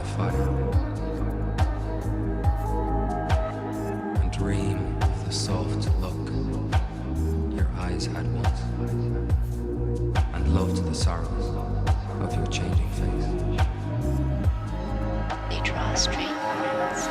the fire and dream of the soft look your eyes had once, and loved the sorrows of your changing face. They draw straight lines.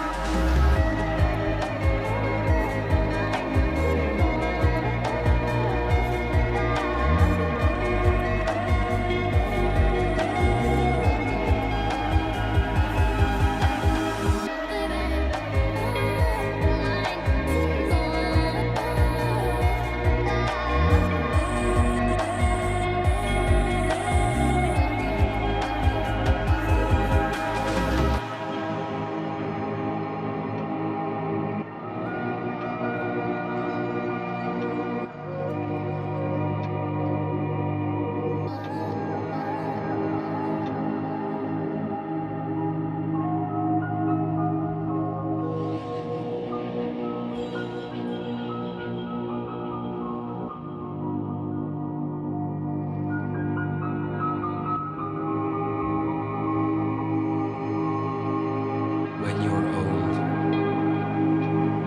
When you're old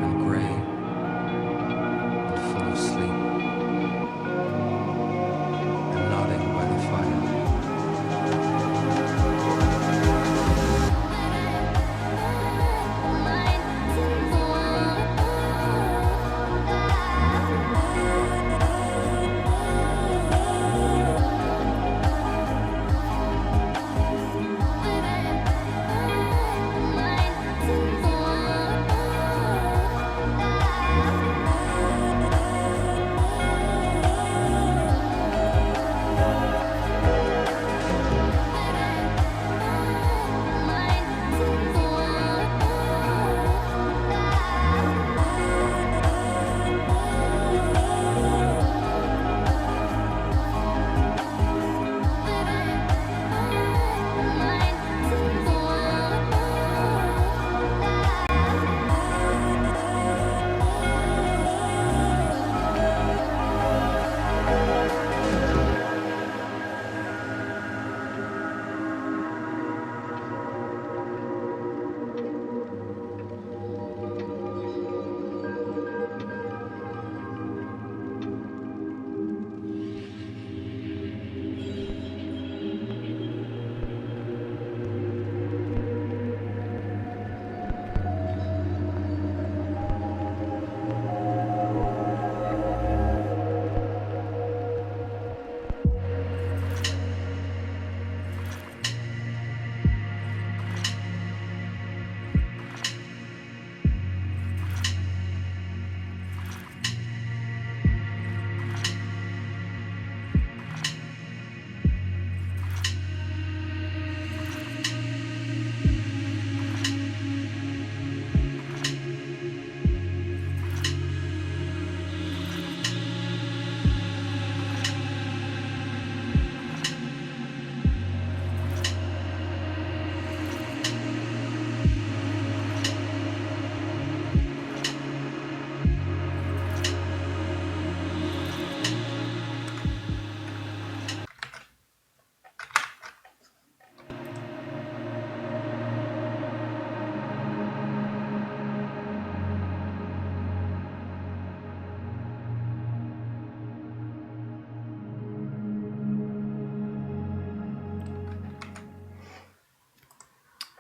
and grey and full of sleep and nodding by the fire,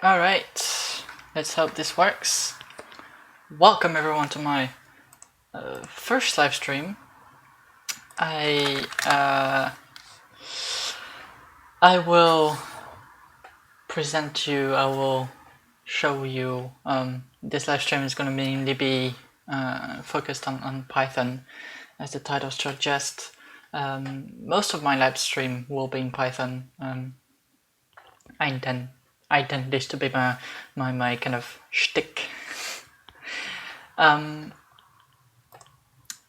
Alright, let's hope this works. Welcome everyone to my first live stream. I will present you, I will show you, this live stream is going to mainly be focused on Python, as the title suggests. Most of my live stream will be in Python. I intend this to be my kind of shtick.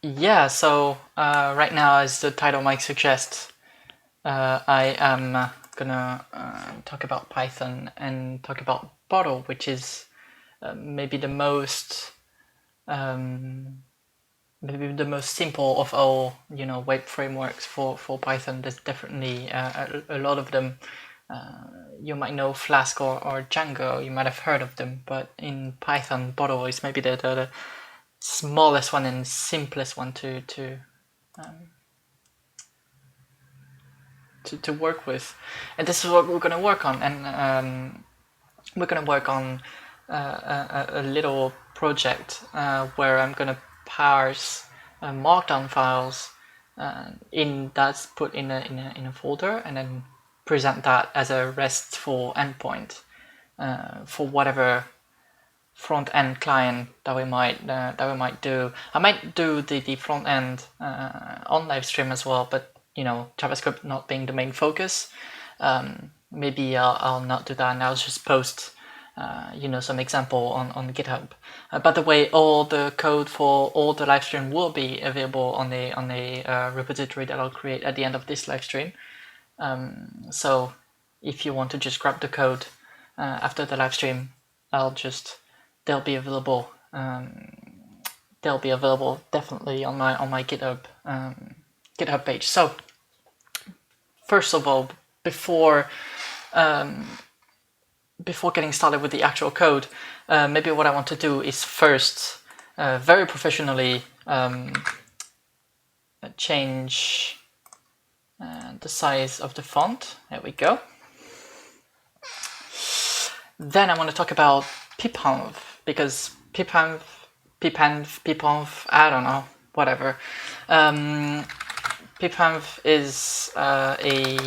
Yeah, so right now, as the title might suggest, I am gonna talk about Python and talk about Bottle, which is maybe the most simple of all, web frameworks for Python. There's definitely a lot of them you might know Flask or Django. You might have heard of them, but in Python, Bottle is maybe the smallest one and simplest one to work with. And this is what we're going to work on. And we're going to work on a little project where I'm going to parse Markdown files that's put in a folder, and then present that as a RESTful endpoint for whatever front end client that we might do. I might do the front end on Livestream as well, but JavaScript not being the main focus, maybe I'll not do that, and I'll just post some example on GitHub. By the way, all the code for all the live stream will be available on a repository that I'll create at the end of this live stream. So if you want to just grab the code after the live stream, they'll be available. They'll be available definitely on my GitHub page. So first of all, before getting started with the actual code, maybe what I want to do is first, very professionally, change the size of the font. There we go. Then I want to talk about pipenv, because pipenv, I don't know, whatever. Pipenv is a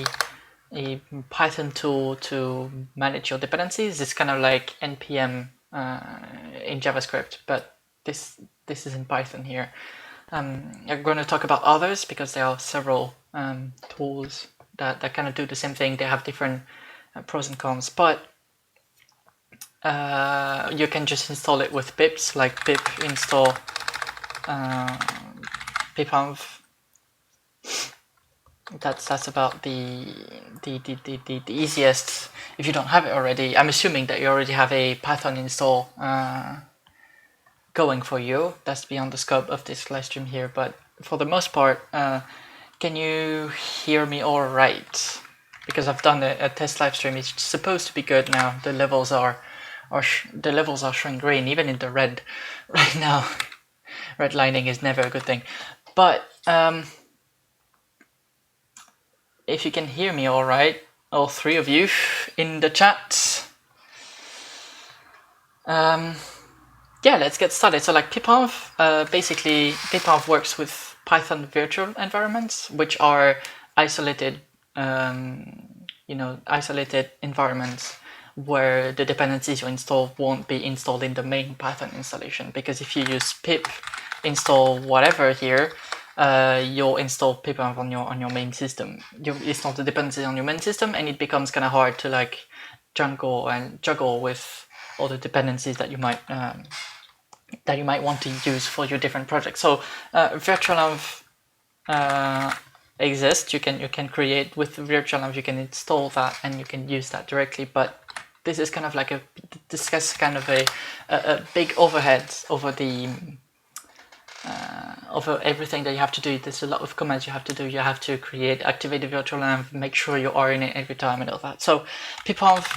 Python tool to manage your dependencies. It's kind of like npm in JavaScript, but this is in Python here. I'm going to talk about others because there are several tools that kind of do the same thing. They have different pros and cons, but you can just install it with pips, like pip install pipenv. That's about the easiest if you don't have it already. I'm assuming that you already have a Python install going for you. That's beyond the scope of this live stream here, but for the most part, can you hear me all right? Because I've done a test live stream. It's supposed to be good now. The levels are showing green, even in the red right now. Redlining is never a good thing, but if you can hear me all right, all three of you in the chat. Yeah, let's get started. So like pipenv, basically pipenv works with Python virtual environments, which are isolated, isolated environments where the dependencies you install won't be installed in the main Python installation. Because if you use pip install whatever here, you'll install pipenv on your main system. You install the dependencies on your main system, and it becomes kind of hard to like juggle with all the dependencies that you might want to use for your different projects. So virtualenv exists. You can create with virtualenv. You can install that and you can use that directly. But this is kind of like a big overhead over the over everything that you have to do. There's a lot of commands you have to do. You have to activate the virtualenv, make sure you are in it every time and all that. So pipenv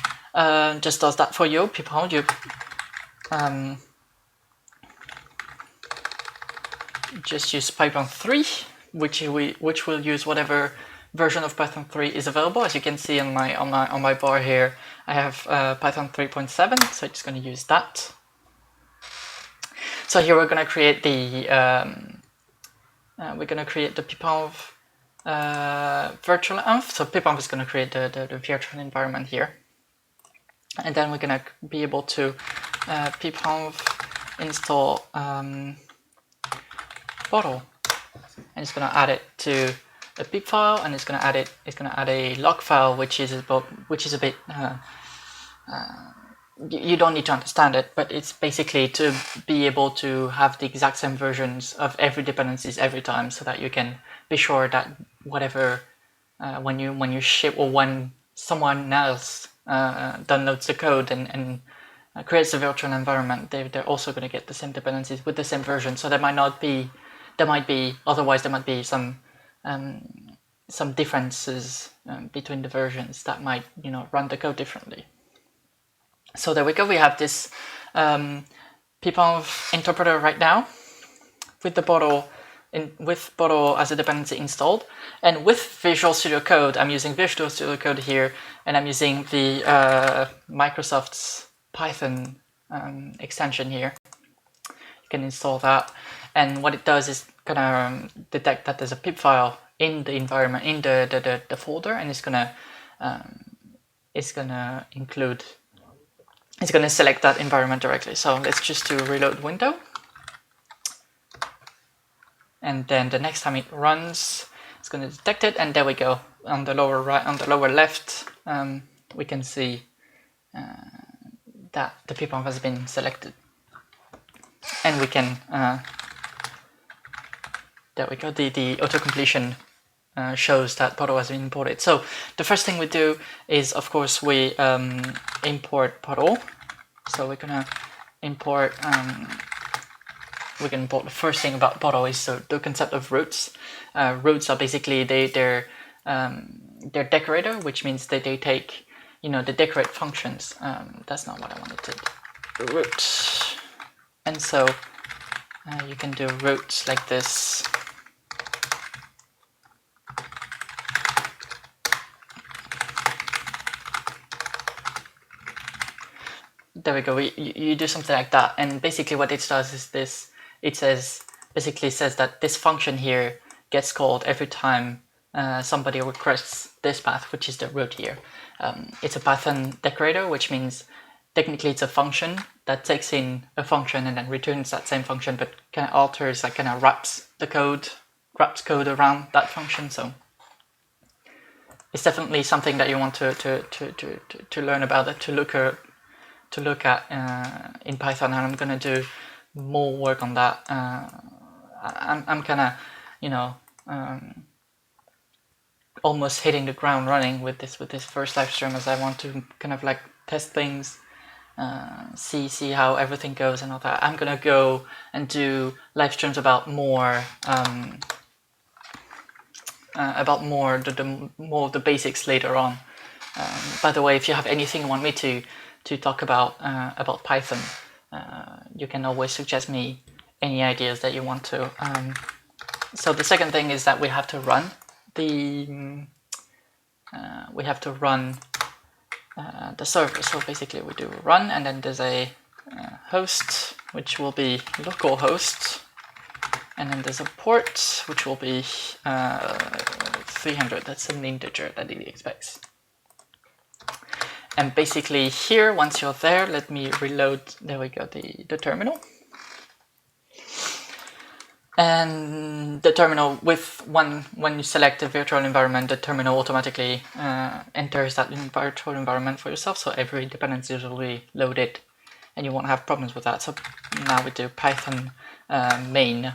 just does that for you. Pipenv, you just use Python 3, which will use whatever version of Python 3 is available. As you can see on my bar here, I have Python 3.7, so I'm just going to use that. So here we're going to create the pipenv virtualenv. So pipenv is going to create the virtual environment here, and then we're going to be able to pipenv install bottle, and it's going to add it to a pip file, and it's going to add a log file, which is a bit you don't need to understand it, but it's basically to be able to have the exact same versions of every dependencies every time, so that you can be sure that whatever when you ship, or when someone else downloads the code and creates a virtual environment, they're also going to get the same dependencies with the same version. So there might be some some differences between the versions that might run the code differently. So there we go. We have this pponv interpreter right now with the bottle as a dependency installed, and with Visual Studio Code, I'm using Visual Studio Code here, and I'm using the Microsoft's Python extension here. You can install that, and what it does is gonna detect that there's a pip file in the environment, in the folder, and it's gonna select that environment directly. So let's just do reload window. And then the next time it runs, it's going to detect it, and there we go. On the lower right, on the lower left, we can see that the pponv has been selected, and we can. There we go. The autocompletion shows that Podo has been imported. So the first thing we do is, of course, we import Podo. So we're gonna import. We can import the first thing about Podo is the concept of roots. Roots are basically they're decorator, which means that they take the decorate functions. That's not what I wanted to do. Root, and so you can do roots like this. There we go. You do something like that, and basically what it does is this. It basically says that this function here gets called every time somebody requests this path, which is the root here. It's a Python decorator, which means technically it's a function that takes in a function and then returns that same function, but kind of alters, like kind of wraps code around that function. So it's definitely something that you want to learn about it, to look at in Python, and I'm gonna do more work on that. I'm kind of almost hitting the ground running with this first live stream, as I want to kind of like test things, see how everything goes and all that. I'm gonna go and do live streams about more more of the basics later on. By the way, if you have anything you want me to talk about Python, you can always suggest me any ideas that you want to. So the second thing is that we have to run the server. So basically we do run, and then there's a host, which will be localhost, and then there's a port, which will be 300. That's an integer that it expects. And basically here, once you're there, let me reload, there we go, the terminal. And the terminal, when you select a virtual environment, the terminal automatically enters that virtual environment for yourself, so every dependency will be loaded, and you won't have problems with that. So now we do Python main,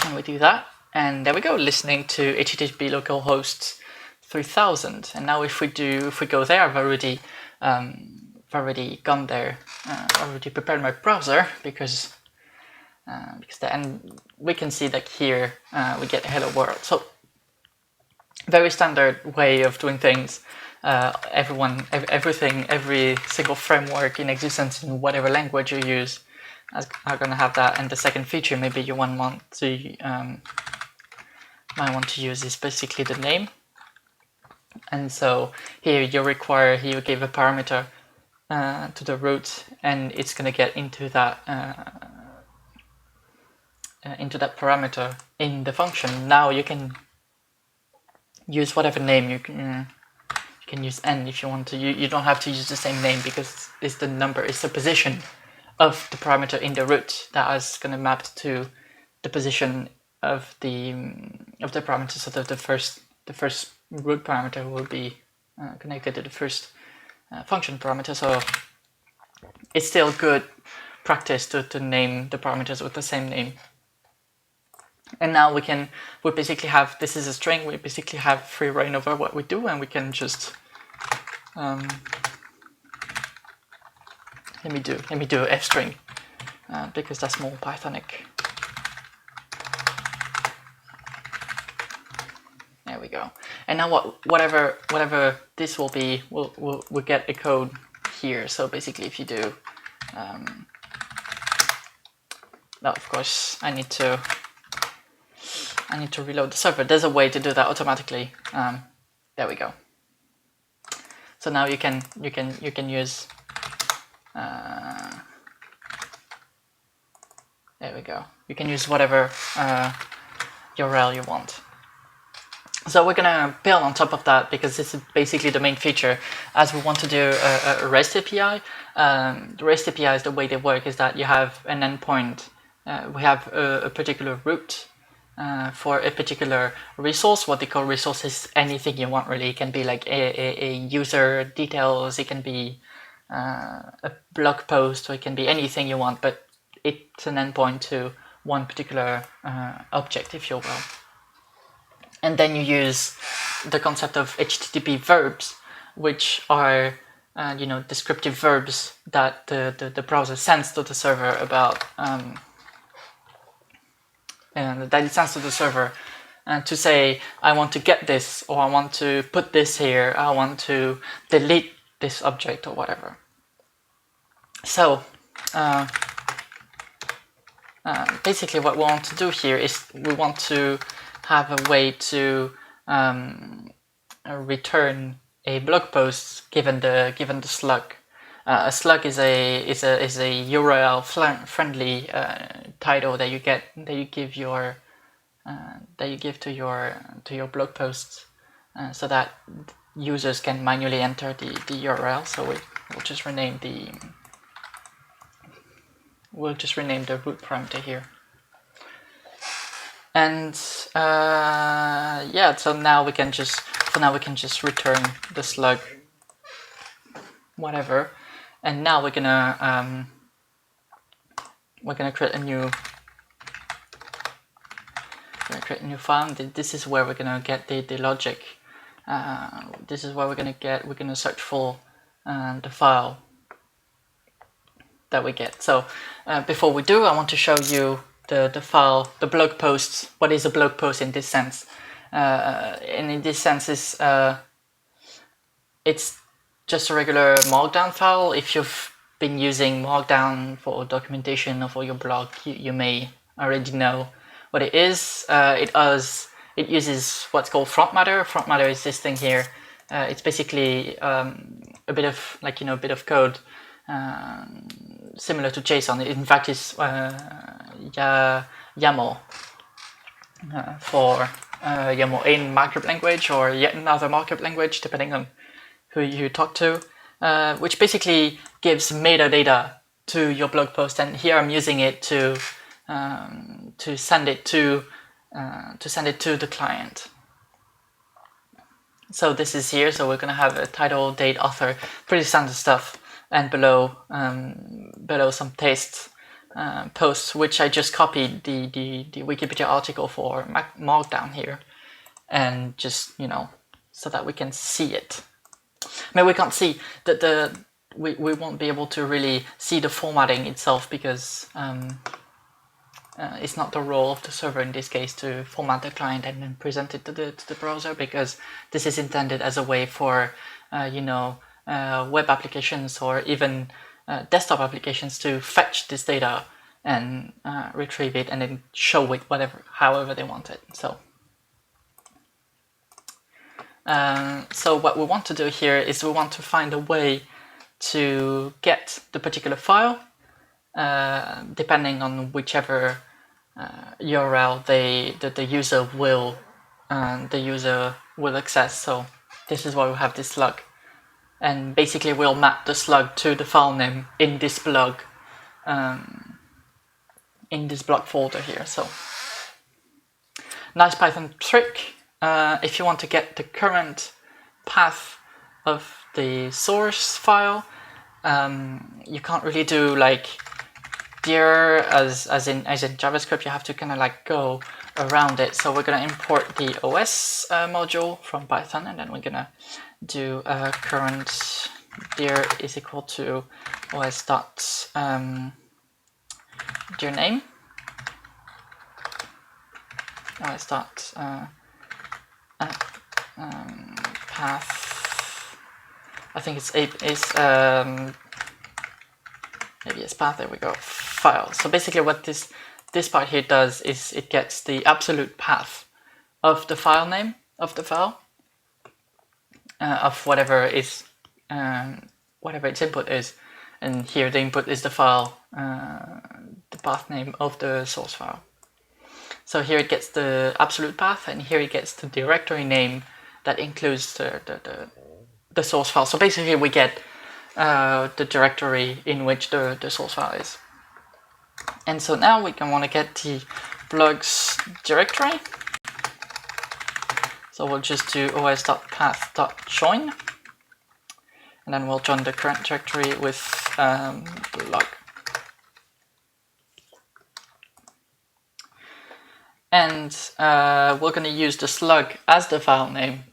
and we do that, and there we go, listening to HTTP localhost 3000. And now if we go there, I've already gone there, already prepared my browser, because and we can see that here we get hello world. So very standard way of doing things. Every single framework in existence in whatever language you use are going to have that. And the second feature maybe you might want to use is basically the name. And so here you give a parameter to the root, and it's going to get into that parameter in the function. Now you can use whatever name you can use n if you want to. You don't have to use the same name, because it's the number, it's the position of the parameter in the root that is going to map to the position of the parameter, so that the first root parameter will be connected to the first function parameter. So it's still good practice to name the parameters with the same name. And now we basically have, this is a string, we basically have free reign over what we do, and we can just let me do f string because that's more Pythonic. There And now whatever this will be, we'll get a code here. So basically, if you do, now of course I need to reload the server. There's a way to do that automatically. There we go. So now you can use. There we go. You can use whatever URL you want. So we're gonna build on top of that because this is basically the main feature. As we want to do a REST API, the REST API is the way they work is that you have an endpoint. We have a particular route for a particular resource. What they call resource is anything you want really. It can be like a user details, it can be a blog post, or it can be anything you want, but it's an endpoint to one particular object, if you will. And then you use the concept of HTTP verbs, which are descriptive verbs that the browser sends to the server about that it sends to the server to say, I want to get this, or I want to put this here, I want to delete this object or whatever. So basically what we want to do here is we want to have a way to return a blog post given the slug. A slug is a URL friendly title that you give to your blog posts, so that users can manually enter the URL. So we'll just rename the root parameter here. And yeah, so now we can just return the slug, whatever. And now we're gonna create a new file. This is where we're gonna get the logic. This is where we're gonna search for the file that we get. So before we do, I want to show you the file, the blog posts. What is a blog post in this sense? And in this sense, it's just a regular Markdown file. If you've been using Markdown for documentation or for your blog, you may already know what it is. It uses what's called front matter. Front matter is this thing here. It's basically a bit of code similar to JSON. In fact, it's YAML for YAML in markup language or yet another markup language, depending on who you talk to, which basically gives metadata to your blog post. And here I'm using it to send it to the client. So this is here. So we're gonna have a title, date, author, pretty standard stuff, and below some text posts, which I just copied the Wikipedia article for Markdown here, and just so that we can see it. I mean, we can't see that we won't be able to really see the formatting itself because it's not the role of the server in this case to format the client and then present it to the browser, because this is intended as a way for web applications or even desktop applications to fetch this data and retrieve it and then show it however they want it. So what we want to do here is we want to find a way to get the particular file depending on whichever URL the user will access. So this is why we have this slug, and basically we'll map the slug to the file name in this blog folder here. So nice Python trick. If you want to get the current path of the source file, you can't really do like dir as in JavaScript. You have to kind of like go around it. So we're gonna import the OS module from Python, and then we're gonna do current dir is equal to os dot dir name, os dot path. I think it's maybe it's path. There we go. File. So basically, what this part here does is it gets the absolute path of the file name of the file, of whatever is whatever its input is, and here the input is the file, the path name of the source file. So here it gets the absolute path, and here it gets the directory name that includes the source file. So basically we get the directory in which the source file is. And so now we can want to get the blogs directory. So we'll just do os.path.join, and then we'll join the current directory with blog. And we're going to use the slug as the file name.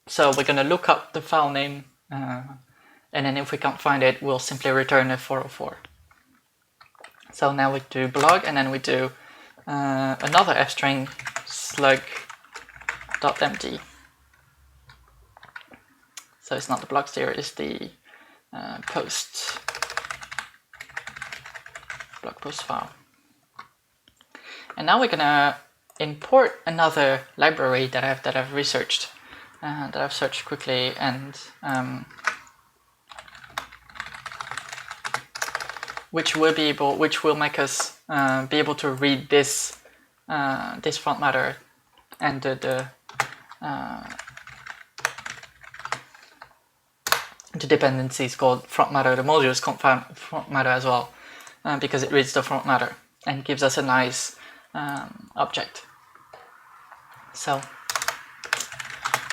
So we're going to look up the file name, and then if we can't find it, we'll simply return a 404. So now we do blog, and then we do another f string slug.empty. So it's not the blogs here, it's the post, blog post file. And now we're gonna import another library that I've researched, that I've searched quickly, and which will make us be able to read this this front matter and the dependencies called front matter. The module is called front matter as well, because it reads the front matter and gives us a nice object. So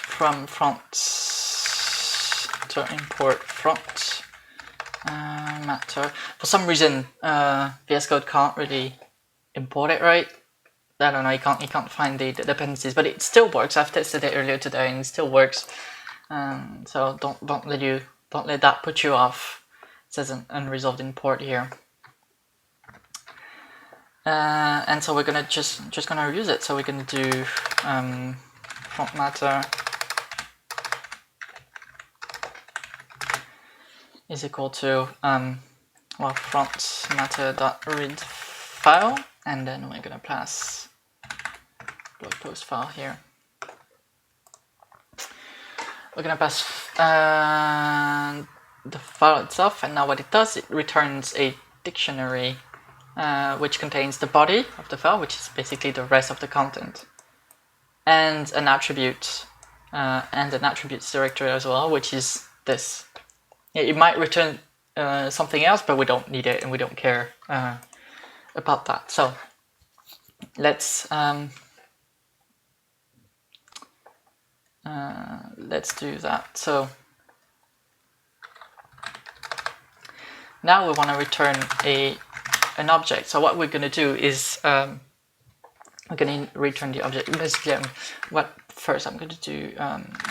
from front to import front matter. For some reason, VS Code can't really import it right. I don't know. You can't find the dependencies, but it still works. I've tested it earlier today, and it still works. So don't let that put you off. It says an unresolved import here. And so we're gonna just gonna use it. So we're gonna do front matter is equal to front matter.read file, and then we're gonna pass blog post file here. We're gonna pass the file itself, and now what it does, it returns a dictionary which contains the body of the file, which is basically the rest of the content, and an attribute and an attributes directory as well, which is this. It might return something else, but we don't need it and we don't care about that. So let's do that. So now we want to return an object. So what we're going to do is we're going to return the object. Basically, first I'm going to do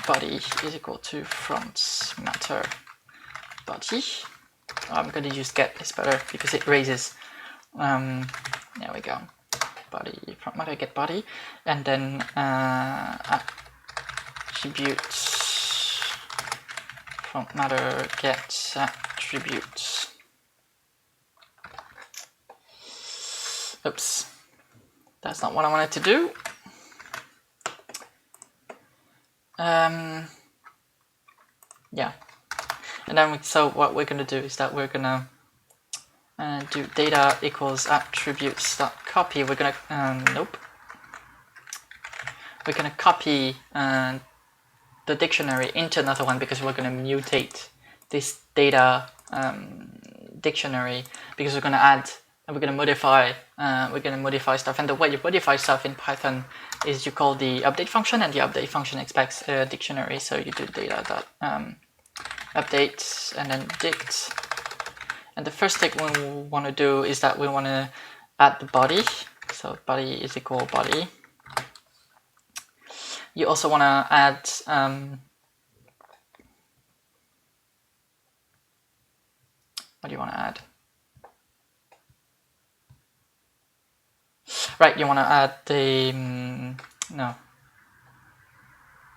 body is equal to front matter body. I'm going to use get, it's better because it raises. There we go. Body front matter get body, and then attributes front matter get attributes. Oops, that's not what I wanted to do. Yeah, and then so what we're going to do is that we're going to do data equals attributes.copy. We're going to nope. We're going to copy the dictionary into another one, because we're going to mutate this data dictionary, because we're going to add and we're going to modify stuff. And the way you modify stuff in Python is you call the update function, and the update function expects a dictionary. So you do data.update and then dict. And the first thing we want to do is that we want to add the body. So body is equal body. You also want to add what do you want to add? Right, you want to add the no.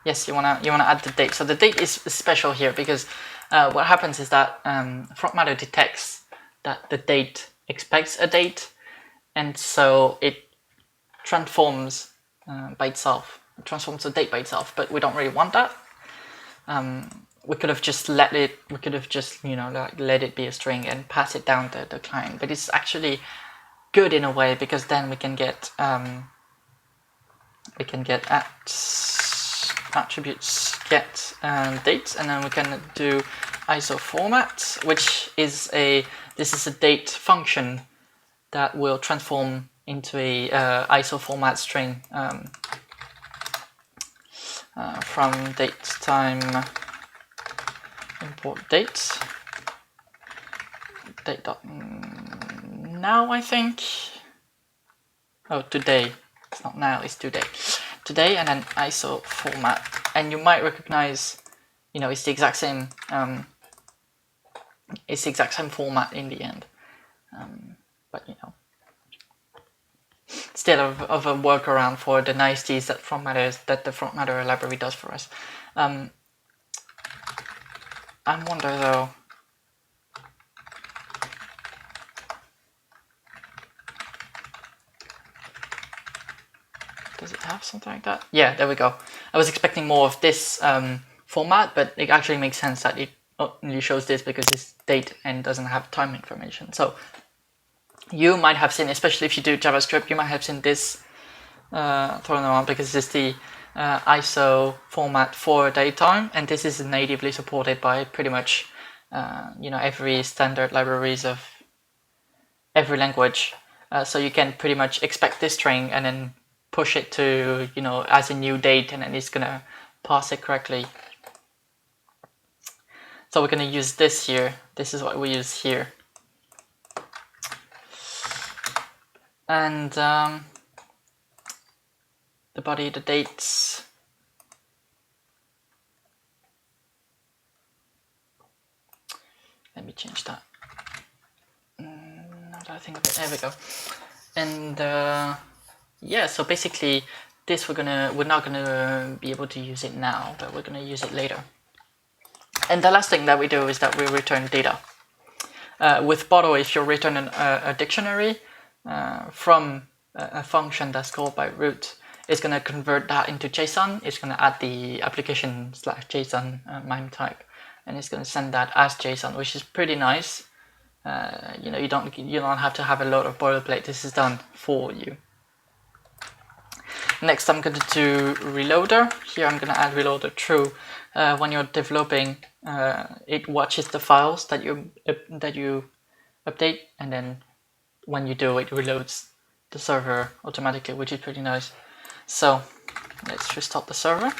Yes, you wanna add the date. So the date is special here because what happens is that front matter detects that the date expects a date, and so it transforms by itself. It transforms the date by itself, but we don't really want that. We could have just let it. We could have just like let it be a string and pass it down to the client. But it's actually good in a way because then we can get attributes get dates, and then we can do ISO format, which is this is a date function that will transform into a ISO format string from date time import date dot now, I think. Oh, today. It's not now, it's today, and then ISO format, and you might recognize it's the exact same format in the end, but instead of a workaround for the niceties that the front matter library does for us. I wonder though, does it have something like that? Yeah, there we go. I was expecting more of this format, but it actually makes sense that it only shows this because it's date and doesn't have time information. So you might have seen, especially if you do JavaScript, you might have seen this thrown around because it's the ISO format for datetime, and this is natively supported by pretty much every standard libraries of every language. So you can pretty much expect this string and then push it to as a new date, and then it's gonna pass it correctly. So we're gonna use this here. This is what we use here, and the body, the dates. Let me change that. Now that I think of it, there we go. And yeah, so basically this we're not gonna be able to use it now, but we're gonna use it later. And the last thing that we do is that we return data. With bottle, if you return a dictionary from a function that's called by root, it's gonna convert that into JSON. It's gonna add the application/JSON MIME type, and it's gonna send that as JSON, which is pretty nice. You don't have to have a lot of boilerplate. This is done for you. Next, I'm going to do reloader. Here, I'm going to add reloader true. When you're developing, it watches the files that you update, and then when you do, it reloads the server automatically, which is pretty nice. So let's restart the server.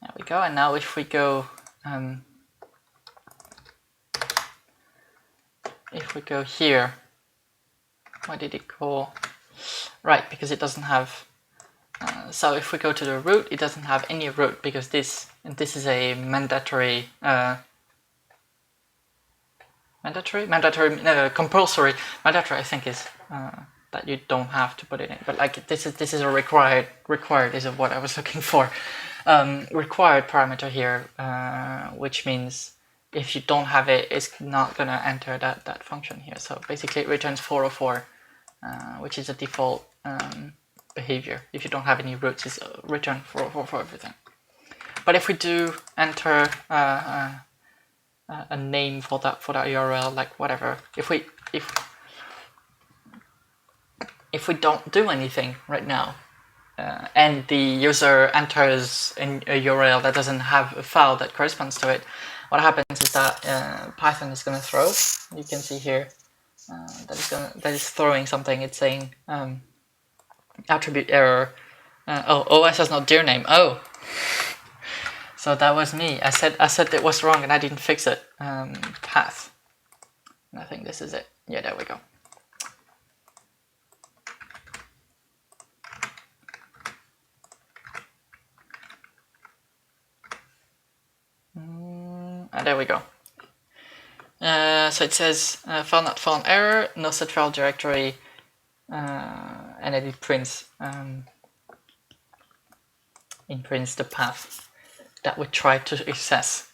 There we go. And now if we go here, why did it call? Right, because it doesn't have. So if we go to the root, it doesn't have any root because this is a compulsory. Mandatory, I think is that you don't have to put it in. But like this is a required is what I was looking for. Required parameter here, which means if you don't have it, it's not gonna enter that function here. So basically, it returns 404. Which is a default behavior. If you don't have any roots, it's return for everything. But if we do enter a name for that URL, like whatever, if we don't do anything right now, and the user enters a URL that doesn't have a file that corresponds to it, what happens is that Python is going to throw. You can see here. That is throwing something. It's saying attribute error. OS has no dir name. Oh, so that was me. I said it was wrong and I didn't fix it. Path. And I think this is it. Yeah, there we go. And there we go. So it says file not found error, no such file directory, and then it prints imprints the path that we try to access.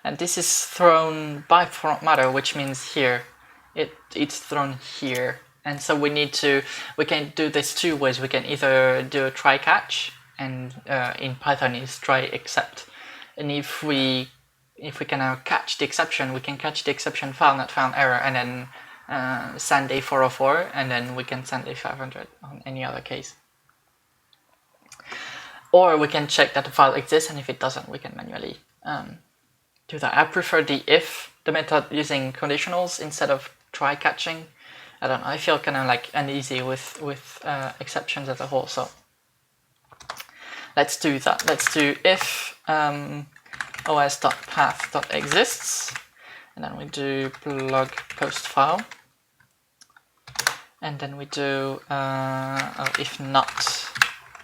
And this is thrown by front matter, which means here. It's thrown here. And so we can do this two ways. We can either do a try catch, and in Python is try except. And if we can now catch the exception, we can catch the exception file not found error, and then send a 404, and then we can send a 500 on any other case. Or we can check that the file exists, and if it doesn't, we can manually do that. I prefer the method using conditionals instead of try catching. I don't know, I feel kind of like uneasy with exceptions as a whole, so let's do that. Let's do if os.path.exists, and then we do blog post file, and then we do if not,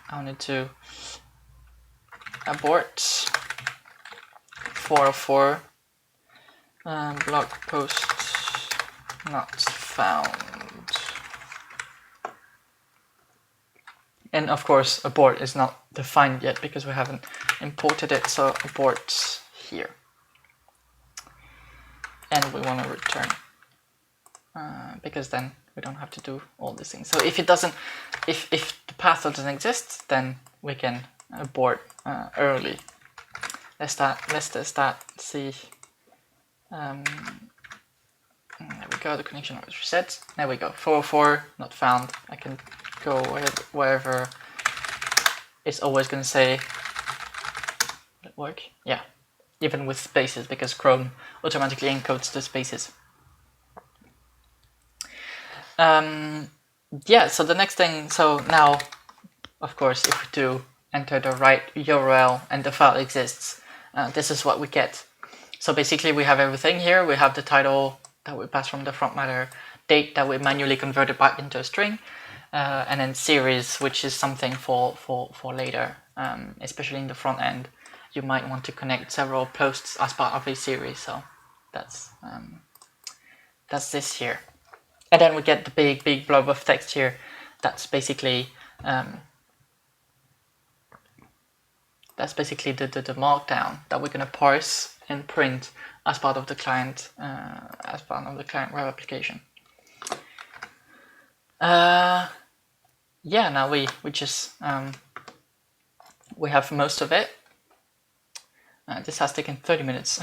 I want to abort 404 blog post not found. And of course abort is not defined yet because we haven't imported it, so abort here. And we want to return because then we don't have to do all these things. So if it doesn't, if the path doesn't exist, then we can abort early. Let's test that. See. There we go. The connection was reset. There we go. 404 not found. I can go wherever. It's always going to say. Will it work? Yeah. Even with spaces, because Chrome automatically encodes the spaces. Yeah. So the next thing. So now, of course, if we do enter the right URL and the file exists, this is what we get. So basically we have everything here. We have the title that we pass from the front matter, date that we manually converted back into a string, and then series, which is something for later, especially in the front end. You might want to connect several posts as part of a series, so that's this here. And then we get the big blob of text here. That's basically the markdown that we're gonna parse and print as part of the client web application. Yeah, now we just we have most of it. This has taken 30 minutes.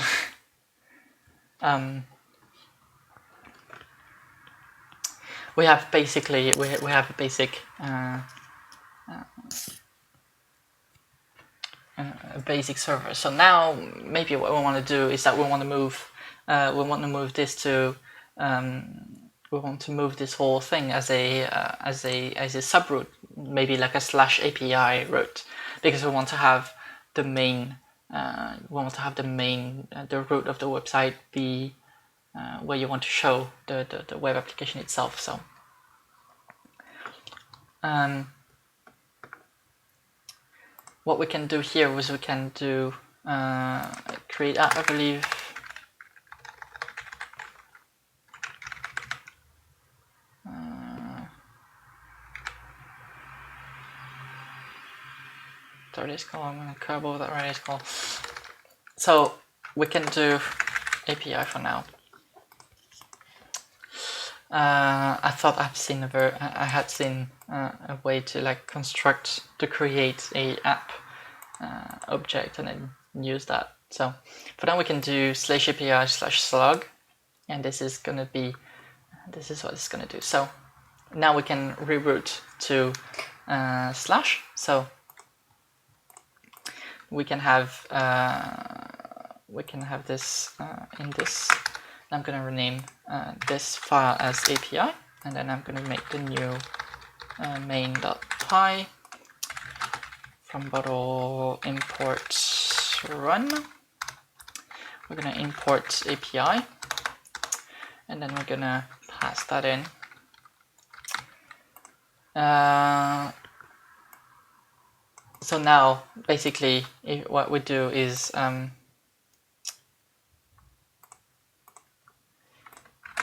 We have basically we have a basic server. So now maybe what we want to do is that we want to move this to we want to move this whole thing as a subroute, maybe like a /API route, because we want to have the main the root of the website be where you want to show the web application itself. So what we can do here is we can do create app, I believe. Redis call. I'm gonna curl over that Redis call. So we can do API for now. I thought I had seen a way to like create a app object and then use that. So for now we can do /API/slug, and this is what it's gonna do. So now we can reroute to slash. So we can have this in this. I'm going to rename this file as API, and then I'm going to make the new main.py from bottle import run. We're going to import API, and then we're going to pass that in. So now, basically, what we do is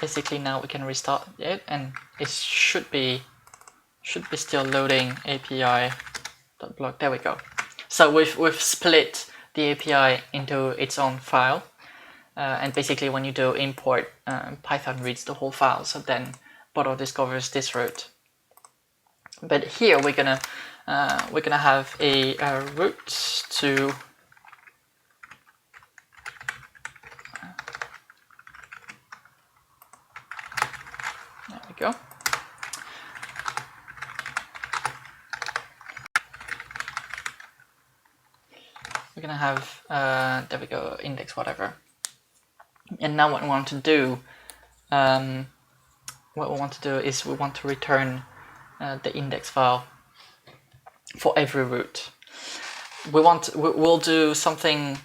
basically now we can restart it, and it should be still loading API.block. There we go. So we've split the API into its own file, and basically when you do import, Python reads the whole file. So then Boto discovers this root. But here we're gonna have a root to there we go. We're gonna have there we go, index whatever. And now what we want to do, is we want to return the index file for every root. We'll do something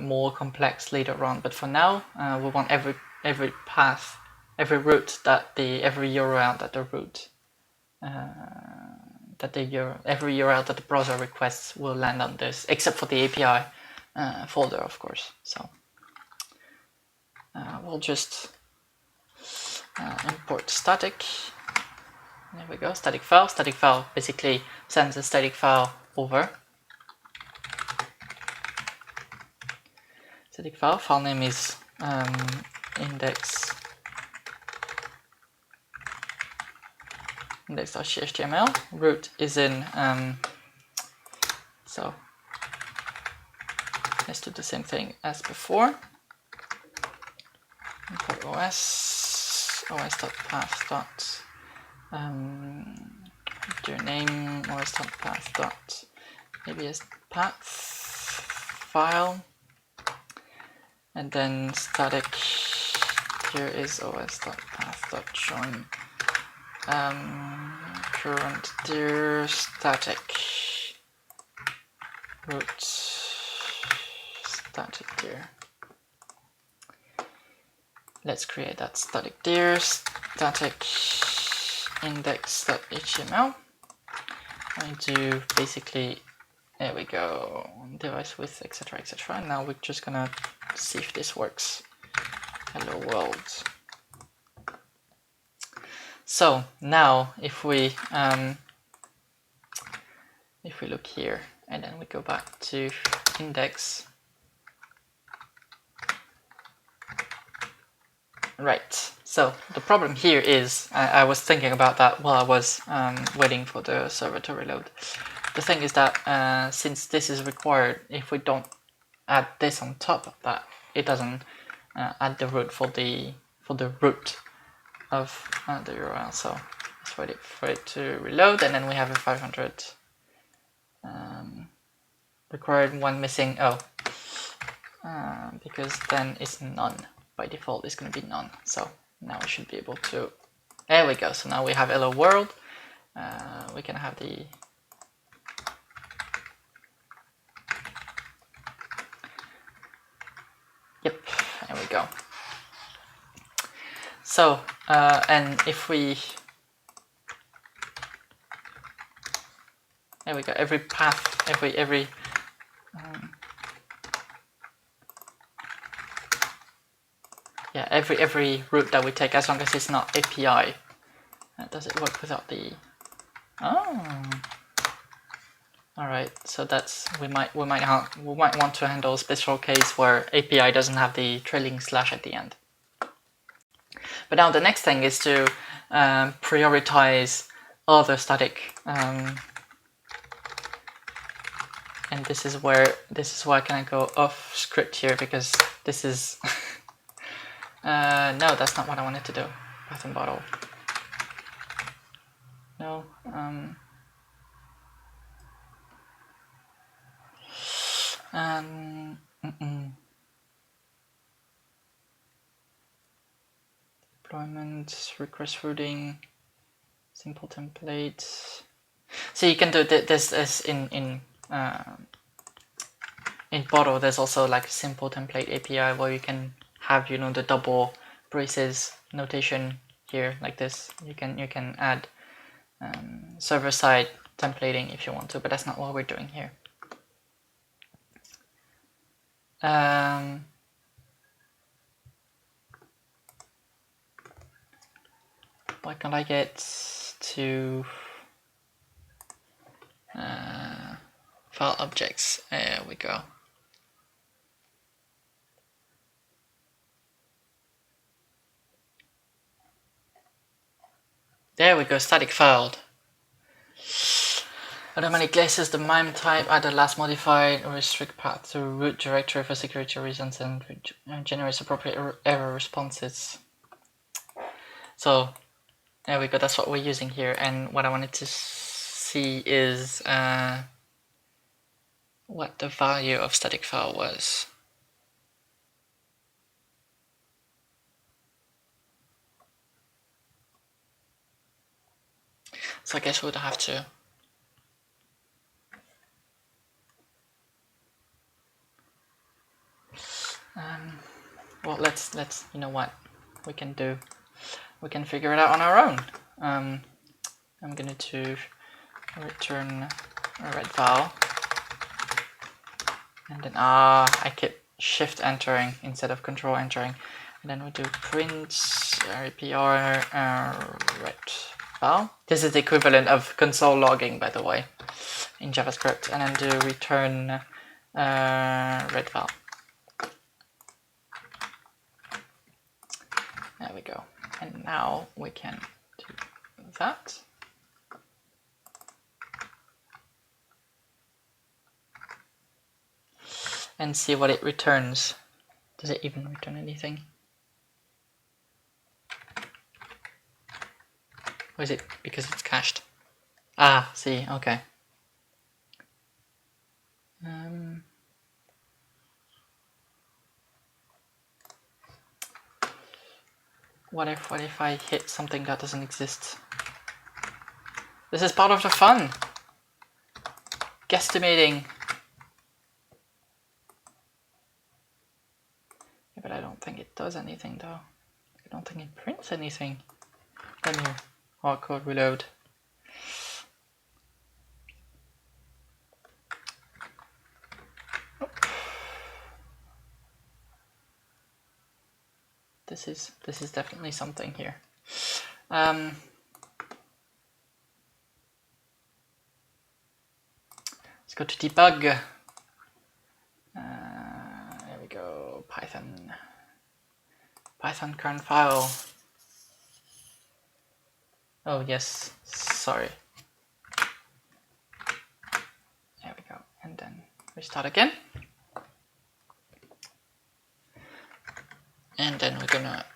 more complex later on, but for now we want every path, every root that every URL that the root every URL that the browser requests will land on this, except for the API folder, of course. So we'll just import static. There we go, static file. Static file basically sends a static file over. Static file. File name is index.html. Root is in so let's do the same thing as before. Import os.path. Your name os.path. Maybe as path file, and then static here is os.path.join current dir static root static dir. Let's create that static dir static index.html. I do basically, there we go, device width, etc, etc. And now we're just gonna see if this works. Hello world. So now if we look here and then we go back to index, right, so the problem here is, I was thinking about that while I was waiting for the server to reload. The thing is that since this is required, if we don't add this on top of that, it doesn't add the root for the root of the URL. So let's wait for it to reload, and then we have a 500 required, one missing. Because then it's none. By default it's going to be none. So now we should be able to, there we go. So now we have hello world. We can have the yep, there we go. So and if we, there we go, every path, every yeah, every route that we take, as long as it's not API, does it work without the, oh, all right. So that's, we might want to handle a special case where API doesn't have the trailing slash at the end. But now the next thing is to prioritize other static, and this is why can I go off script here, because this is no, that's not what I wanted to do. Python bottle. No. Deployment, request routing, simple template. So you can do this as in Boto. There's also like a simple template API where you can have, you know, the double braces notation here like this. You can add server-side templating if you want to, but that's not what we're doing here. Why can't I get to file objects. There we go. There we go, static file. Automatic places the MIME type at the last modified or restrict path to root directory for security reasons and generates appropriate error responses. So there we go, that's what we're using here. And what I wanted to see is what the value of static file was. So I guess we would have to well, let's you know what we can do. We can figure it out on our own. I'm going to return a red file, and then I keep shift entering instead of control entering, and then we do print repr red file. This is the equivalent of console logging, by the way, in JavaScript, and then do return red file. There we go. And now we can do that. And see what it returns. Does it even return anything? Or is it because it's cached? Ah, see, okay. What if I hit something that doesn't exist? This is part of the fun. Guesstimating. Yeah, but I don't think it does anything though. I don't think it prints anything. Let me hardcode reload. This is definitely something here. Let's go to debug. There we go. Python current file. Oh yes, sorry. There we go, and then restart again. And then we're gonna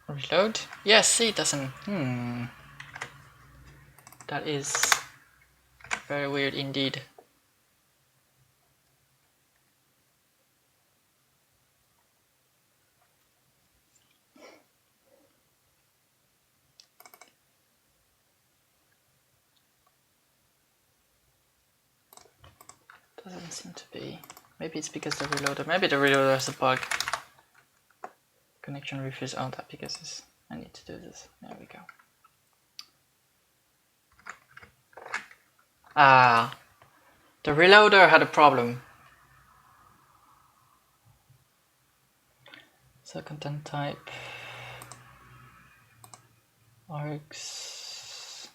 reload. Yes, see, it doesn't. That is very weird indeed. Doesn't seem to be. Maybe it's because the reloader. Maybe the reloader has a bug. Connection refuse. Oh, that because I need to do this. There we go. Ah, the reloader had a problem. So content type args.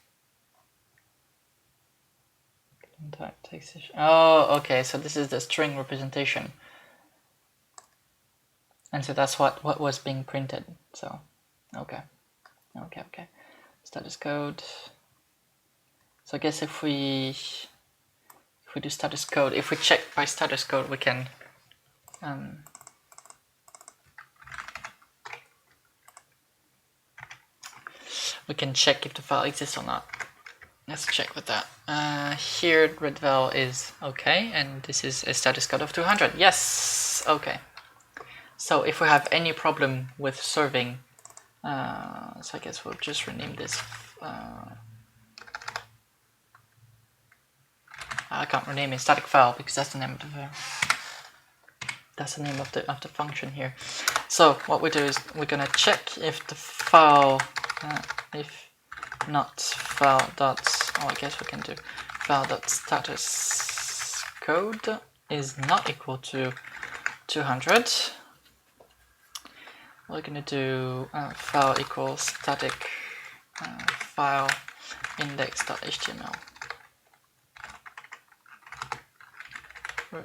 Content type text. Oh, okay. So this is the string representation. And so that's what was being printed. So, okay. Status code. So I guess if we do status code, if we check by status code, we can check if the file exists or not. Let's check with that. Here, redval is okay, and this is a status code of 200. Yes, okay. So if we have any problem with serving, so I guess we'll just rename this. I can't rename it static file because that's the name of the function here. So what we do is we're gonna check if the file, if not file dot, oh I guess we can do file dot status code is not equal to 200. We're gonna do file equals static file index.html.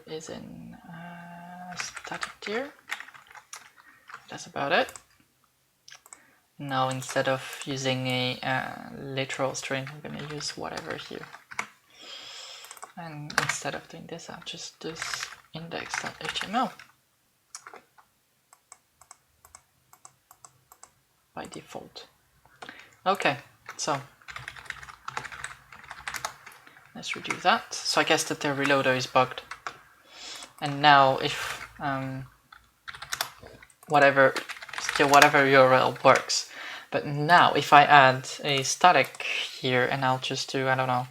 is in static tier. That's about it. Now instead of using a literal string, I'm going to use whatever here. And instead of doing this, I'll just do index.html by default. Okay, so let's redo that. So I guess that the reloader is bugged. And now if whatever URL works. But now if I add a static here and I'll just do, I don't know,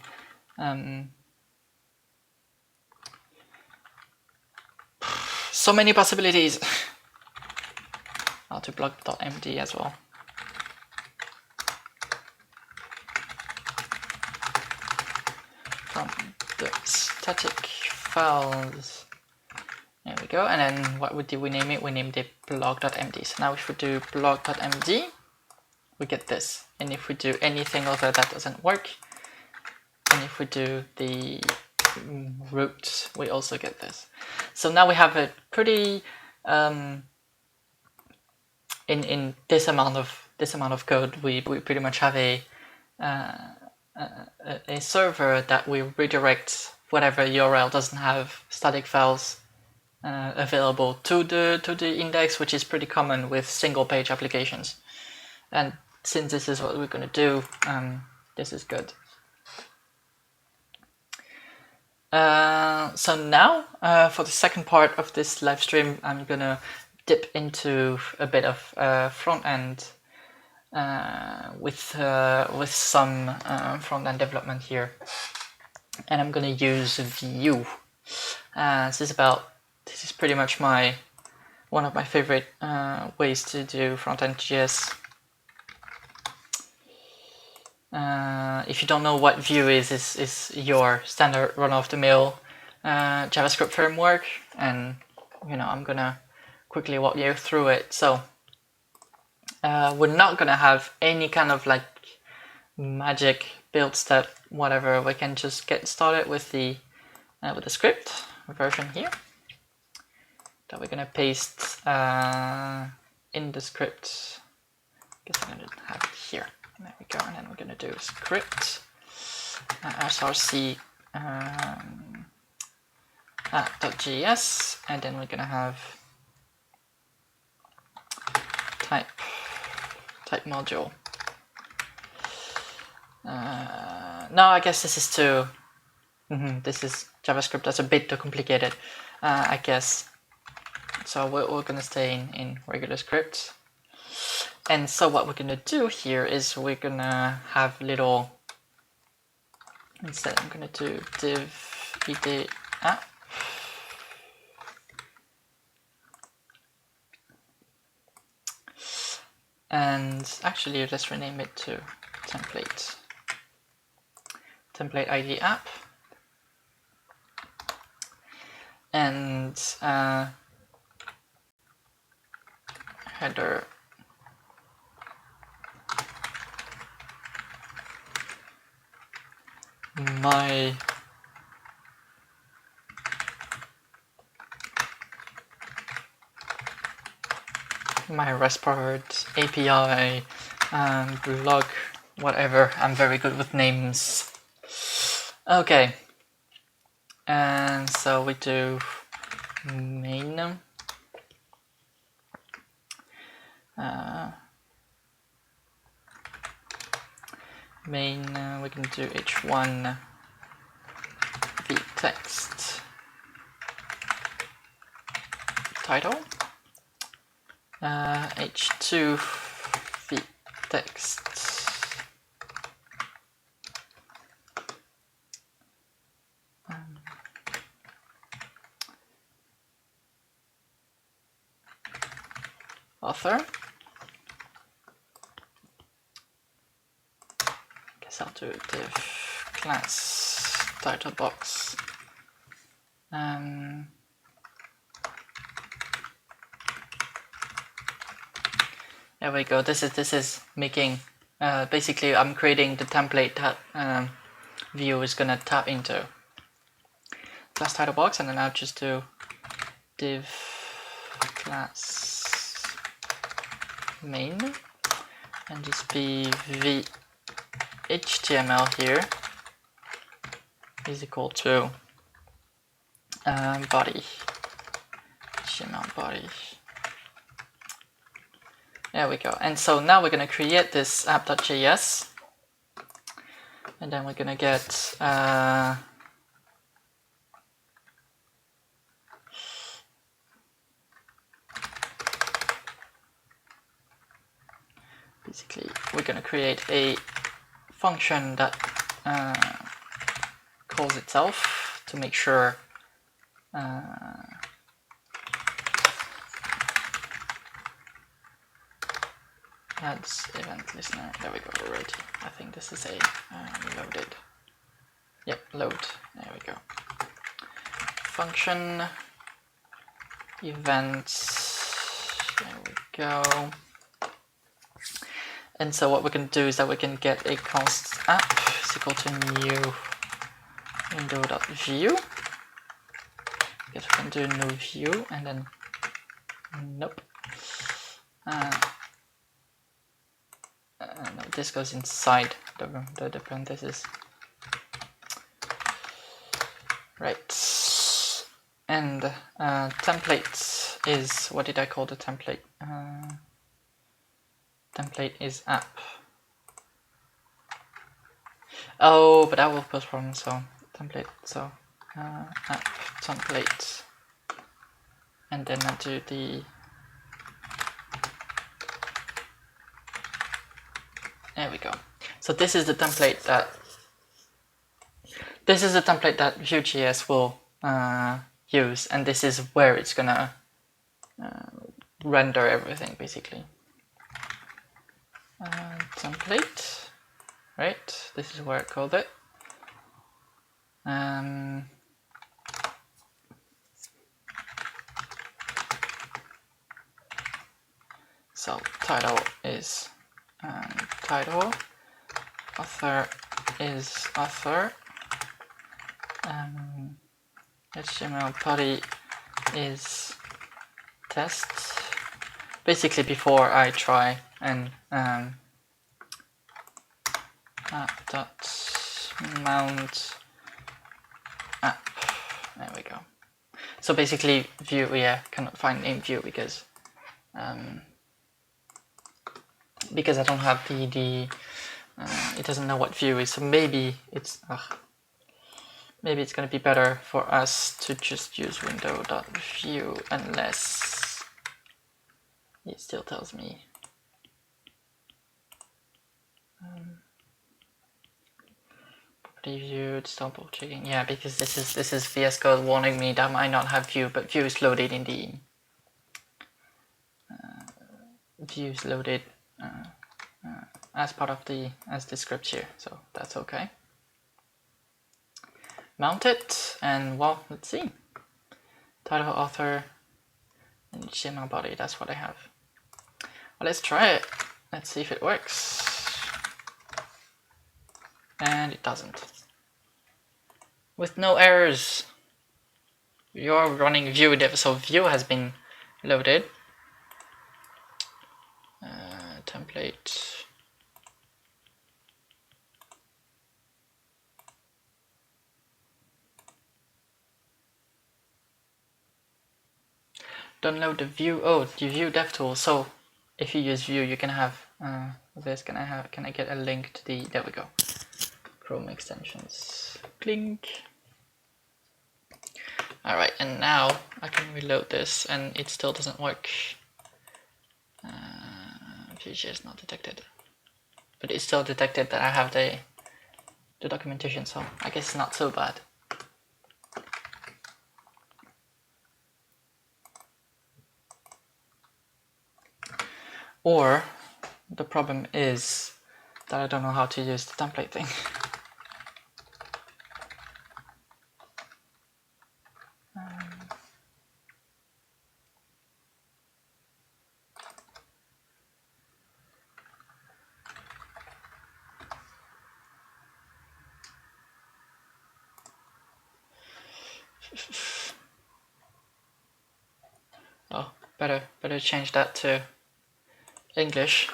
so many possibilities. I'll do blog.md as well. From the static files. There we go. And then what did we name it? We named it blog.md. So now if we do blog.md, we get this. And if we do anything other, that doesn't work. And if we do the root, we also get this. So now we have a pretty in this amount of code, we pretty much have a server that will redirect whatever URL doesn't have static files available to the index, which is pretty common with single page applications. And since this is what we're going to do, this is good. So now for the second part of this live stream, I'm going to dip into a bit of front end with some front end development here, and I'm going to use Vue. This is pretty much one of my favorite ways to do front end JS. If you don't know what Vue is your standard run-of-the-mill JavaScript framework, and I'm gonna quickly walk you through it. So we're not gonna have any kind of like magic build step, whatever. We can just get started with the script version here that we're gonna paste in the script. I guess I'm gonna have it here. There we go, and then we're going to do script src .js, and then we're going to have type module. No, I guess this is too. This is JavaScript. That's a bit too complicated, I guess. So we're going to stay in regular script. And so what we're going to do here is we're going to have little, instead I'm going to do div id app. And actually let's rename it to template ID app. And header my REST-powered API blog, whatever. I'm very good with names. Okay, and so we do main we can do h1 the text title, h2 the text author. I'll do div class title box. There we go. This is making basically I'm creating the template that Vue is gonna tap into. class title box, and then I'll just do div class main and just be the HTML here is equal to body, HTML body. There we go. And so now we're going to create this app.js, and then we're going to get basically we're going to create a function that calls itself to make sure adds event listener. There we go. Already. I think this is a loaded. Yep, load. There we go. Function events. There we go. And so what we can do is that we can get a const app is equal to new window.view. Guess we can do new view and then nope. No, this goes inside the parentheses. Right. And template is, what did I call the template? Template is app. Oh, but that will cause problems. So template. So app template, and then I do the. There we go. So this is the template that. This is the template that Vue.js will use, and this is where it's gonna render everything basically. Template, right? This is where I called it. So title is title, author is author, HTML body is test. Basically, before I try and app.mount app. There we go. So basically, Vue, cannot find in Vue because I don't have the it doesn't know what Vue is. So maybe it's going to be better for us to just use window.view unless it still tells me. View, it's double checking. Yeah, because this is VS Code warning me that I might not have Vue, but Vue is loaded in the Vue is loaded as part of the the script here, so that's okay. Mount it, and well, let's see. Title, author, and HTML body. That's what I have. Well, let's try it. Let's see if it works. And it doesn't. With no errors. You're running Vue dev, so Vue has been loaded. Template. Download the Vue. Oh, the Vue DevTools. So if you use Vue, you can have this. Can I get a link to the? There we go. Chrome extensions. Clink. Alright, and now I can reload this and it still doesn't work. Vue.js not detected. But it still detected that I have the documentation, so I guess it's not so bad. Or the problem is that I don't know how to use the template thing. better change that to English.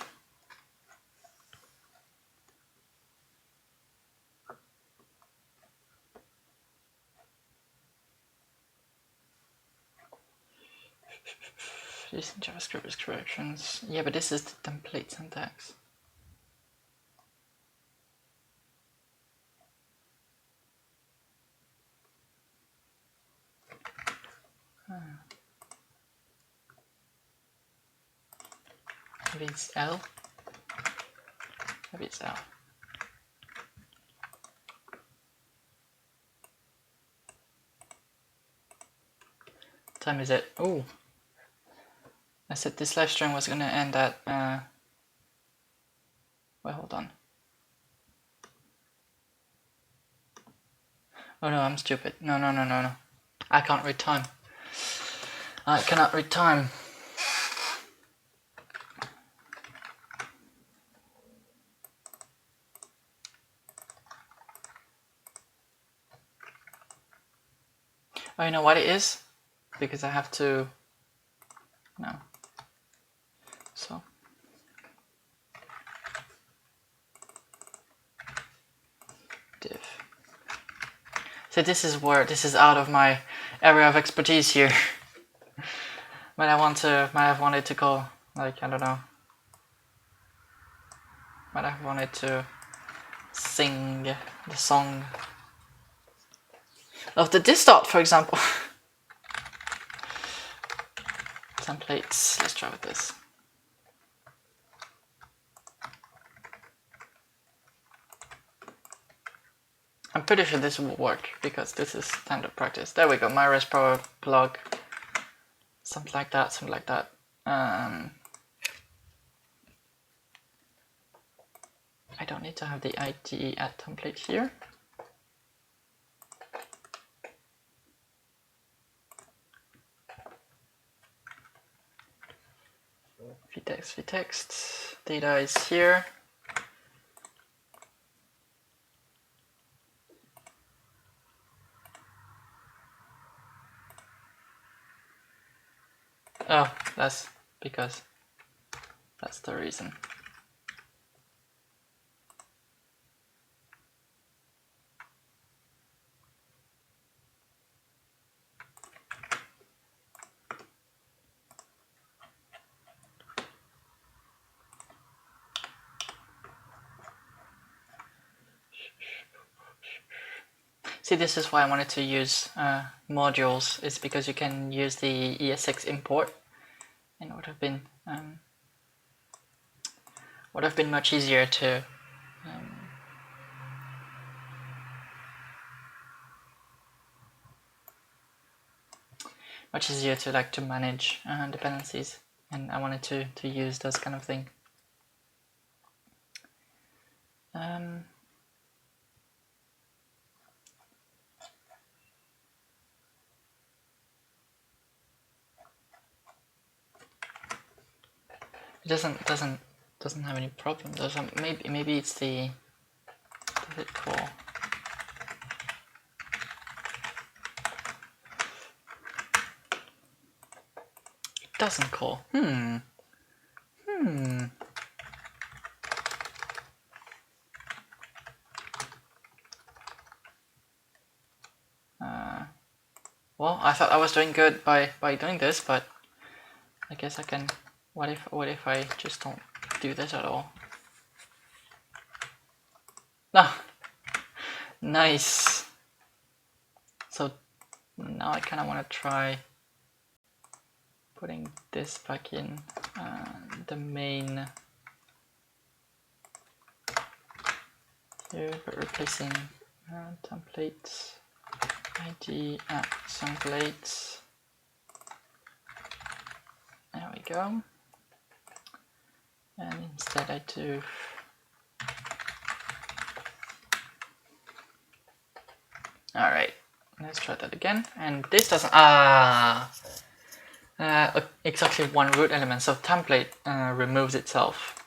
Using JavaScript with corrections. Yeah, but this is the template syntax. Maybe it's L. Maybe it's L. What time is it? Oh, I said this live stream was gonna end at. Well, hold on. Oh no, I'm stupid. No. I can't read time. I cannot read time. Oh, you know what it is? Because I have to. No. So. Div. So this is out of my area of expertise here. Might have wanted to go, like, I don't know. Might have wanted to sing the song of the diss dot, for example. Templates, let's try with this. I'm pretty sure this will work because this is standard practice. There we go, MyRes Power plug. Something like that. I don't need to have the IDE add template here. vtext, data is here. Oh, that's because that's the reason. See, this is why I wanted to use modules. It's because you can use the ES6 import, and it would have been much easier to like to manage dependencies, and I wanted to use those kind of thing. It doesn't have any problem. Maybe it's the, does it call? It doesn't call. Well, I thought I was doing good by doing this, but I guess I can. What if I just don't do this at all? Ah, nice. So now I kind of want to try putting this back in the main here, but replacing templates ID at templates. There we go. And instead I do alright, let's try that again. And this doesn't exactly one root element, so template removes itself.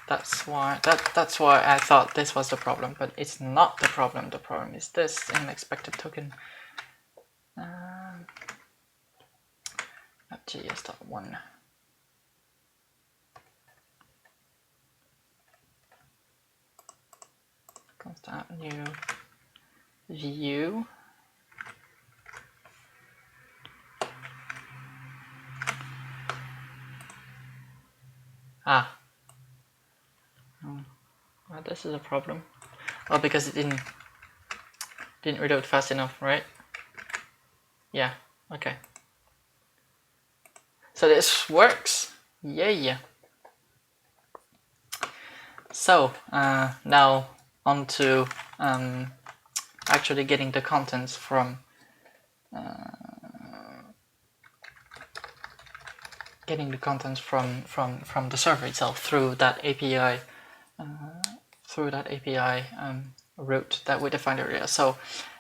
That's why I thought this was the problem, but it's not the problem. The problem is this unexpected token. App.js.1. Constant new view. Ah. Well, this is a problem. Oh, because it didn't reload fast enough, right? Yeah. Okay. So this works. Yeah. So now on to actually getting the contents from the server itself through that API route that we defined earlier. So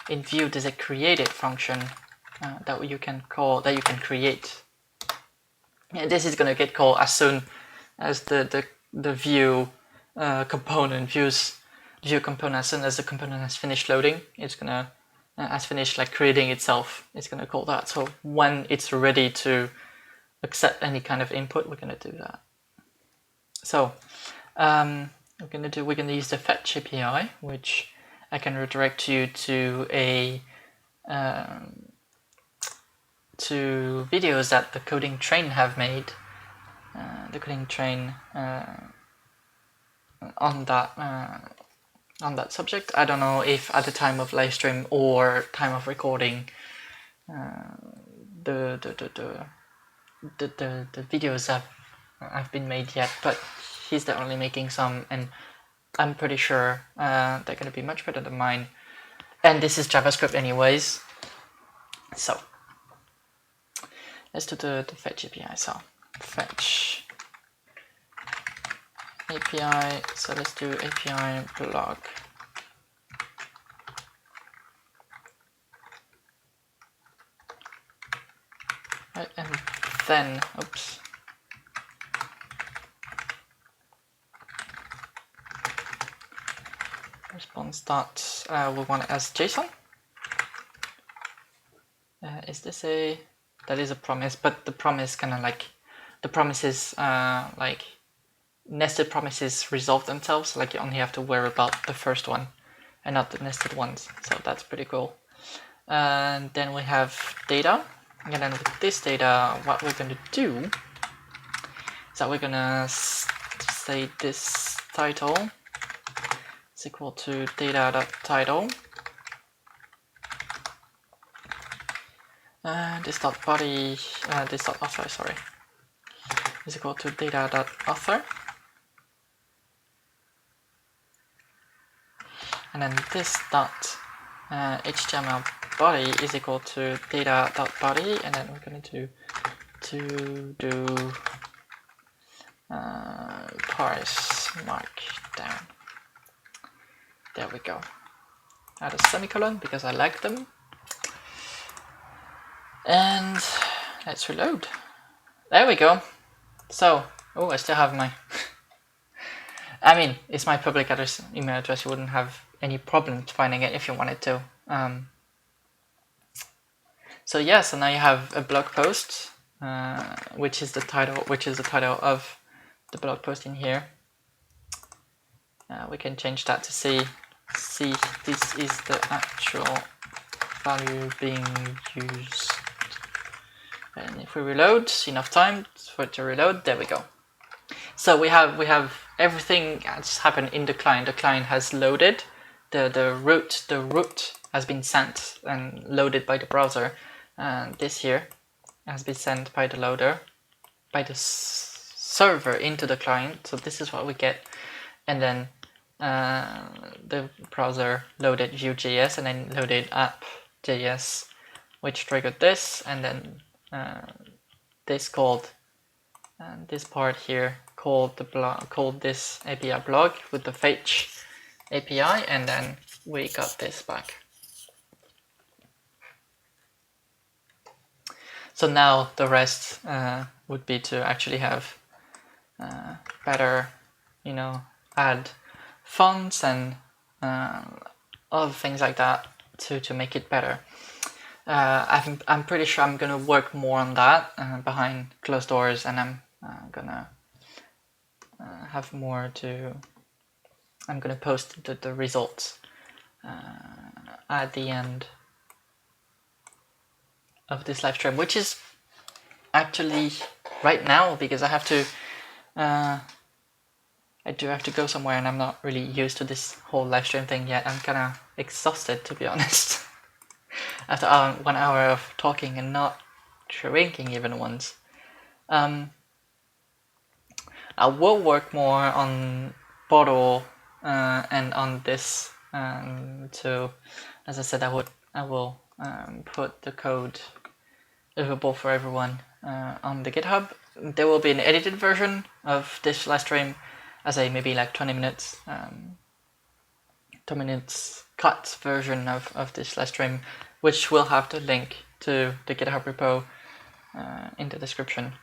in Vue, there's a created function that you can create. And this is going to get called as soon as the Vue component Vue component, as soon as the component has finished loading, it's gonna has finished like creating itself. It's gonna call that. So when it's ready to accept any kind of input, we're gonna do that. So we're gonna use the fetch API, which I can redirect you to to videos that the coding train have made. The coding train on that subject. I don't know if at the time of live stream or time of recording the videos have been made yet, but he's definitely making some, and I'm pretty sure they're going to be much better than mine. And this is JavaScript anyways. So let's do the fetch API. So fetch API. So let's do API blog. Right, and then, oops. Response dot, we want it as JSON. Is this that is a promise, but the promise kind of like, the promises like nested promises resolve themselves, like you only have to worry about the first one and not the nested ones, so that's pretty cool. And then we have data, and then with this data, what we're going to do is that we're going to say this title is equal to data.title. This dot body, this dot author, sorry, is equal to data.author. And then this dot HTML body is equal to data.body, and then we're going to do parse markdown. There we go. Add a semicolon because I like them. And let's reload. There we go. So, oh, I still have my I mean, it's my public address, email address. You wouldn't have any problem finding it if you wanted to. So yeah, so now you have a blog post, which is the title of the blog post in here. We can change that to see this is the actual value being used. And if we reload, enough time for it to reload. There we go. So we have everything that's happened in the client. The client has loaded, the root has been sent and loaded by the browser. And this here has been sent by the loader, by the server into the client. So this is what we get. And then the browser loaded Vue.js and then loaded app.js, which triggered this, and then this called, and this part here called this API blog with the fetch API, and then we got this back. So now the rest would be to actually have better add fonts and other things like that to make it better. I'm pretty sure I'm gonna work more on that behind closed doors, and I'm gonna have more to. I'm gonna post the results at the end of this live stream, which is actually right now, because I have to. I do have to go somewhere, and I'm not really used to this whole live stream thing yet. I'm kind of exhausted, to be honest. After 1 hour of talking and not drinking even once. I will work more on Bottle and on this. So, as I said, I will put the code available for everyone on the GitHub. There will be an edited version of this live stream, as a maybe like 20 minutes, 2 minutes cut version of this live stream, which will have the link to the GitHub repo in the description.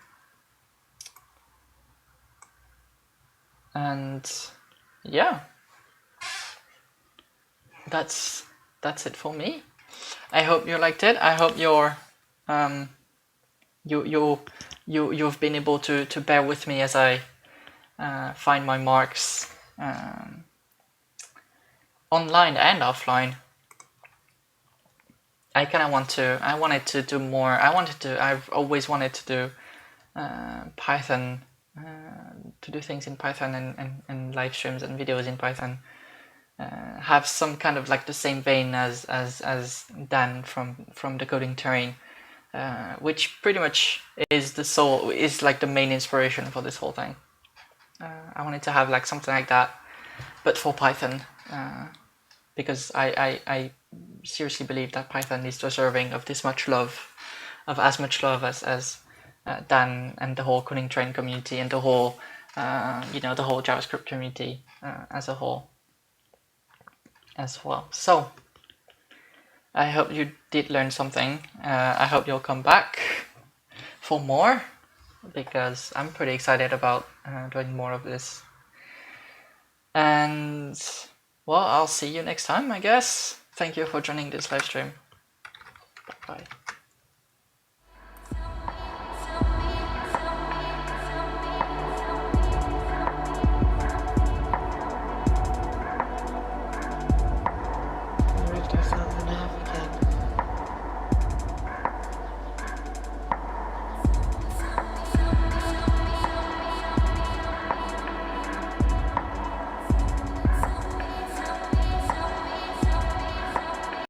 And yeah, that's it for me. I hope you liked it. I hope you've been able to bear with me as I find my marks online and offline. I've always wanted to do Python, to do things in Python and live streams and videos in Python. Have some kind of like the same vein as Dan from the Coding Terrain, which pretty much is like the main inspiration for this whole thing. I wanted to have like something like that, but for Python, because I seriously believe that Python is deserving of as much love as Dan and the whole Coding Terrain community and the whole the whole JavaScript community as a whole as well. So I hope you did learn something. I hope you'll come back for more, because I'm pretty excited about doing more of this. And well, I'll see you next time, I guess. Thank you for joining this live stream. Bye.